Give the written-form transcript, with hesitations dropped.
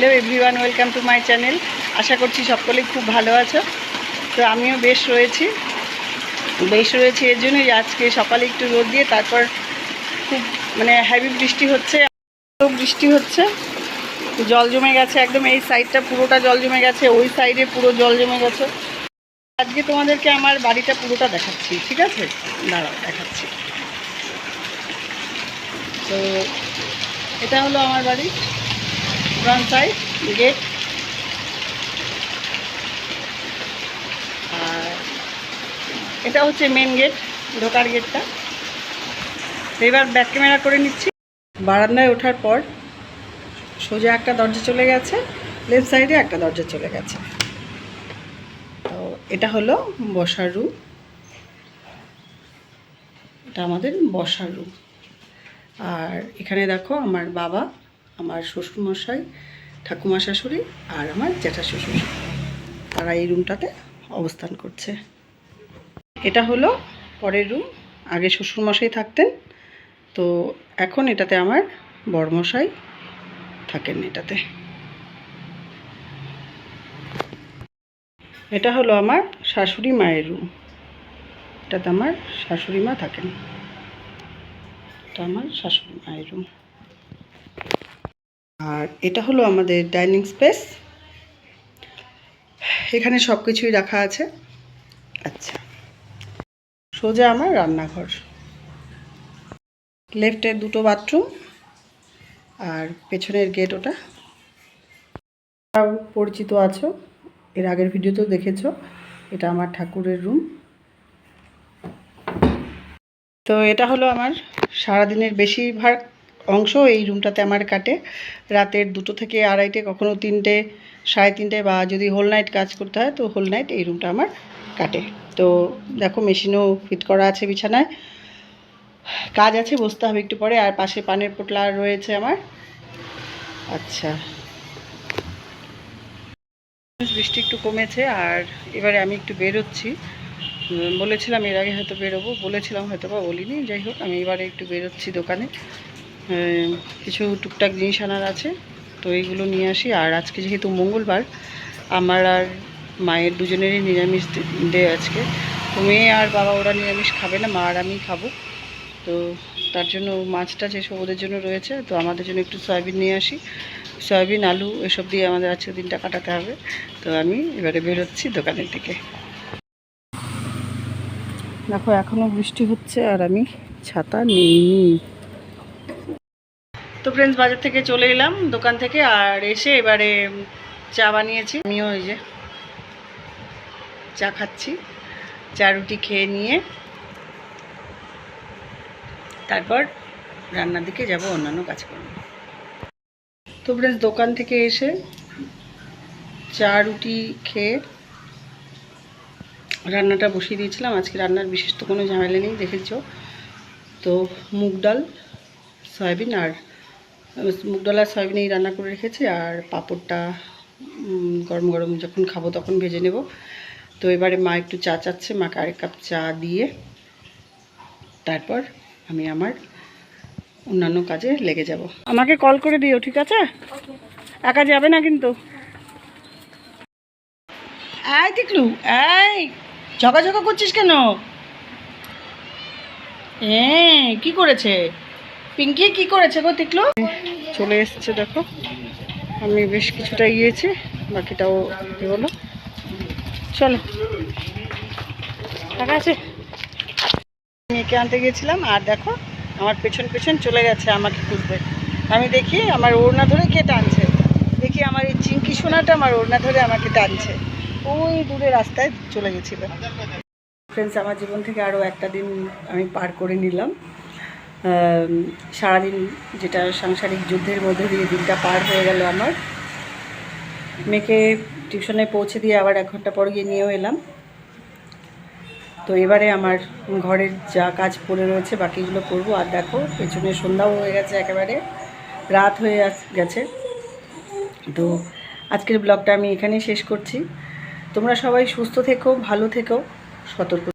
Hello everyone, welcome to my channel. আশা করছি সকলেই খুব ভালো আছো। তো আমিও বেশ রয়েছি এর জন্যই আজকে সকালে একটু রোদ দিয়ে তারপর খুব হ্যাভি বৃষ্টি হচ্ছে, জল জমে গেছে, একদম এই সাইডটা পুরোটা জল জমে গেছে, ওই সাইডে পুরো জল জমে গেছে। আজকে তোমাদেরকে আমার বাড়িটা পুরোটা দেখাচ্ছি, ঠিক আছে? দাঁড়াও দেখাচ্ছি। তো এটা হলো আমার বাড়ি, ফ্রন্ট সাইড গেট, আর এটা হচ্ছে মেন গেট, ঢোকার গেটটা। এবার ব্যাক ক্যামেরা করে নিচ্ছি। বারান্দায় ওঠার পর সোজা একটা দরজা চলে গেছে, লেফট সাইডে একটা দরজা চলে গেছে। তো এটা হলো বসার রুম, এটা আমাদের বসার রুম। আর এখানে দেখো আমার বাবা, আমার শ্বশুরমশাই, ঠাকুমা শাশুড়ি আর আমার জ্যাঠা শ্বশুর, তারা এই রুমটাতে অবস্থান করছে। এটা হলো পরের রুম, আগে শ্বশুরমশাই থাকতেন, তো এখন এটাতে আমার বড়মশাই থাকেন। এটাতে এটা হলো আমার শাশুড়ি মায়ের রুম, এটাতে আমার শাশুড়ি মা থাকেন, এটা আমার শাশুড়ি মায়ের রুম। আর এটা হলো আমাদের ডাইনিং স্পেস, এখানে সব কিছুই রাখা আছে। আচ্ছা, সোজা আমার রান্নাঘর, লেফটে দুটো বাথরুম আর পেছনের গেট। ওটা পরিচিত আছো, এর আগের ভিডিওতেও দেখেছো, এটা আমার ঠাকুরের রুম। তো এটা হলো আমার সারাদিনের বেশিরভাগ অংশ এই রুমটাতে আমার কাটে। রাতের 2টো থেকে 2:30, কখনো 3টে, 3:30, বা যদি হোল নাইট কাজ করতে হয় তো হোল নাইট এই রুমটা আমার কাটে। তো দেখো মেশিনও ফিট করা আছে, বিছানায় কাজ আছে, বসতে হবে একটু পরে। আর পাশে পানের পোটলা রয়েছে আমার। আচ্ছা, বৃষ্টি একটু কমেছে আর এবারে আমি একটু বেরোচ্ছি। বলেছিলাম এর আগে হয়তো বেরোবো, বলেছিলাম হয়তো বা বলিনি, যাই হোক আমি এবারে একটু বেরোচ্ছি দোকানে, কিছু টুকটাক জিনিস আনার আছে, তো এইগুলো নিয়ে আসি। আর আজকে যেহেতু মঙ্গলবার, আমার আর মায়ের দুজনেরই নিরামিষ ডে আজকে। তো মেয়ে আর বাবা ওরা নিরামিষ খাবে না, মা আর আমি খাবো। তো তার জন্য মাছটা যেসব ওদের জন্য রয়েছে, তো আমাদের জন্য একটু সয়াবিন নিয়ে আসি। সয়াবিন, আলু এসব দিয়ে আমাদের আজকে দিনটা কাটাতে হবে। তো আমি এবারে বেরোচ্ছি দোকানের দিকে। দেখো এখনও বৃষ্টি হচ্ছে আর আমি ছাতা নিইনি। তো ফ্রেন্ডস, বাজার থেকে চলে এলাম, দোকান থেকে, আর এসে এবারে চা বানিয়েছি। আমিও ওই যে চা খাচ্ছি, চা রুটি খেয়ে নিয়ে তারপর রান্নার দিকে যাব, অন্যান্য কাজ করব। তো ফ্রেন্ডস, দোকান থেকে এসে চা রুটি খেয়ে রান্নাটা বসিয়ে দিয়েছিলাম। আজকে রান্নার বিশেষ তো কোনো ঝামেলা নেই, দেখেছো তো। মুগ ডাল, সয়াবিন, আর মুগ ডাল আর সয়াবিন এই রান্না করে রেখেছি। আর পাঁপড়টা গরম গরম যখন খাবো তখন ভেজে নেব। তো এবারে মা একটু চা চাচ্ছে, মাকে আরেক কাপ চা দিয়ে তারপর আমি আমার অন্যান্য কাজে লেগে যাব। আমাকে কল করে দিও, ঠিক আছে? একা যাবে না কিন্তু। এই টিকলু, এই ঝগড়া করছিস কেন? কি করেছে পিঙ্কি, কি করেছে গো টিকলু? চলে এসছে দেখো, আমি বেশ কিছুটা গিয়েছি, বাকিটাও হলো। চলো, টাকা আছে। মেয়েকে আনতে গিয়েছিলাম আর দেখো আমার পেছন পেছন চলে গেছে আমাকে খুঁজতে। আমি দেখি আমার ওড়না ধরে কে টানছে, দেখি আমার এই চিঙ্কি সোনাটা আমার ওড়না ধরে আমাকে টানছে, ওই দূরে রাস্তায় চলে গেছিলো। ফ্রেন্ডস, আমার জীবন থেকে আরও একটা দিন আমি পার করে নিলাম। সারাদিন যেটা সাংসারিক যুদ্ধের মধ্যে দিয়ে দিনটা পার হয়ে গেল আমার। মেয়েকে টিউশনে পৌঁছে দিয়ে আবার 1 ঘন্টা পর গিয়ে নিয়েও এলাম। তো এবারে আমার ঘরের যা কাজ পড়ে রয়েছে বাকিগুলো করব। আর দেখো পেছনে সন্ধ্যাও হয়ে গেছে, একেবারে রাত হয়ে গেছে। তো আজকের ব্লগটা আমি এখানেই শেষ করছি। তোমরা সবাই সুস্থ থেকো, ভালো থেকো, সতর্ক।